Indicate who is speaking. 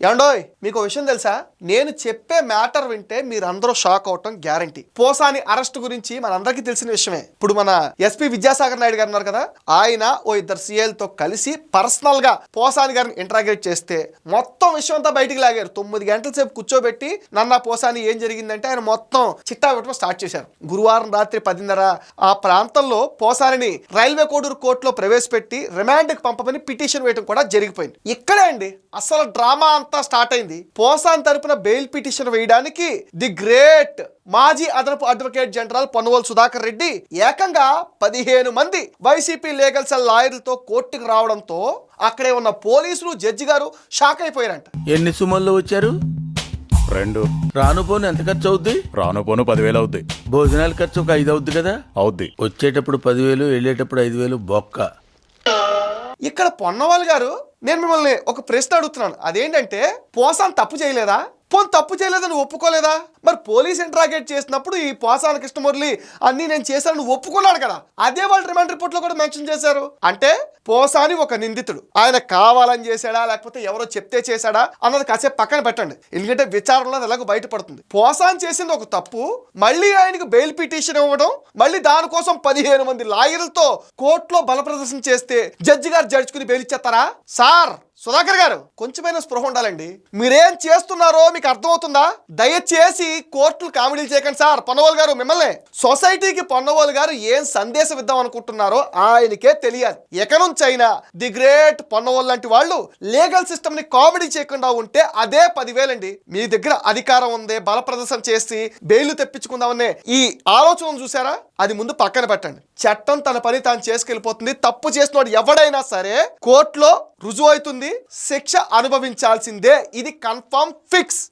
Speaker 1: ఏమండోయ్ మీకు విషయం తెలుసా? నేను చెప్పే మ్యాటర్ వింటే మీరందరూ షాక్ అవటం గ్యారంటీ. పోసాని అరెస్ట్ గురించి మనందరికీ తెలిసిన విషయమే. ఇప్పుడు మన ఎస్పీ విద్యాసాగర్ నాయుడు గారు ఉన్నారు కదా, ఆయన ఓ ఇద్దరు సీఎలతో కలిసి పర్సనల్ గా పోసాని గారిని ఇంటరాగేట్ చేస్తే మొత్తం విషయం అంతా బయటికి లాగారు. 9 గంటల సేపు కూర్చోబెట్టి నన్న పోసాని ఏం జరిగిందంటే ఆయన మొత్తం చిట్టా పెట్టడం స్టార్ట్ చేశారు. గురువారం రాత్రి 10:30 ఆ ప్రాంతంలో పోసానిని రైల్వే కోడూరు కోర్టులో ప్రవేశపెట్టి రిమాండ్కి పంపమని పిటిషన్ వేయడం కూడా జరిగిపోయింది. ఇక్కడే అండి అసలు డ్రామా అంతా స్టార్ట్ అయింది. పోసాన్ తరపున బెయిల్ పిటిషన్ వేయడానికి ది గ్రేట్ మాజీ అదనపు అడ్వకేట్ జనరల్ పొన్నవోలు సుధాకర్ రెడ్డి ఏకంగా 15 మంది వైసీపీ లీగల్ సెల్ లాయర్లతో కోర్టుకు రావడంతో అక్కడే ఉన్న పోలీసులు జడ్జి గారు షాక్ అయిపోయారంట.
Speaker 2: ఎన్ని సుమల్లో వచ్చారు?
Speaker 3: 2.
Speaker 2: రాను పోను ఎంత ఖర్చు అవుద్ది?
Speaker 3: రాను పోను 10,000 అవుద్ది.
Speaker 2: భోజనాల ఖర్చు ఒక 5 అవుద్ది కదా?
Speaker 3: అవుద్ది.
Speaker 2: వచ్చేటప్పుడు 10,000, వెళ్ళేటప్పుడు 5,000 బొక్క.
Speaker 1: ఇక్కడ పొన్నవాళ్ళు గారు, నేను మిమ్మల్ని ఒక ప్రశ్న అడుగుతున్నాను. అదేంటంటే పోసాన్ తప్పు చేయలేదా? తప్పు చేయలేదని ఒప్పుకోలేదా? మరి పోలీస్ ఇంట్రాగేట్ చేసినప్పుడు ఈ పోసాన కృష్ణమురళి అన్ని నేను చేశానని ఒప్పుకున్నాడు కదా, అదే వాళ్ళు రిమాండ్ రిపోర్ట్ లో కూడా మెన్షన్ చేశారు. అంటే పోసాని ఒక నిందితుడు, ఆయన కావాలని చేశాడా లేకపోతే ఎవరో చెప్తే చేశాడా అన్నది కాసేపు పక్కన పెట్టండి, ఎందుకంటే విచారణలో ఎలాగో బయటపడుతుంది. పోసాన్ చేసింది ఒక తప్పు, మళ్ళీ ఆయనకు బెయిల్ పిటిషన్ ఇవ్వడం, మళ్ళీ దానికోసం 15 మంది లాయర్లతో కోర్టులో బల ప్రదర్శన చేస్తే జడ్జి గారు జడ్జికుని బెయిల్ ఇచ్చేస్తారా? సార్ సుధాకర్ గారు, కొంచెమైనా స్పృహ ఉండాలండి. మీరేం చేస్తున్నారో మీకు అర్థమవుతుందా? దయచేసి కోర్టులు కామెడీలు చేయకండి సార్. పొన్నవోలు గారు, మిమ్మల్ని సొసైటీకి పొన్నవోలు గారు ఏం సందేశం ఇద్దాం అనుకుంటున్నారో ఆయనకే తెలియాలి. ఎక నుంచి అయినా ది గ్రేట్ పొన్నవోలు లాంటి వాళ్ళు లీగల్ సిస్టమ్ ని కామెడీ చేయకుండా ఉంటే అదే 10,000 అండి. మీ దగ్గర అధికారం ఉంది, బల ప్రదర్శన చేసి బెయిల్ తెప్పించుకుందామనే ఈ ఆలోచన చూసారా? అది ముందు పక్కన పెట్టండి. చట్టం తన పని తాను చేసుకెళ్ళిపోతుంది. తప్పు చేసినోడు ఎవడైనా సరే కోర్టులో రుజువు అవుతుంది, శిక్ష అనుభవించాల్సిందే. ఇది కన్ఫర్మ్ ఫిక్స్.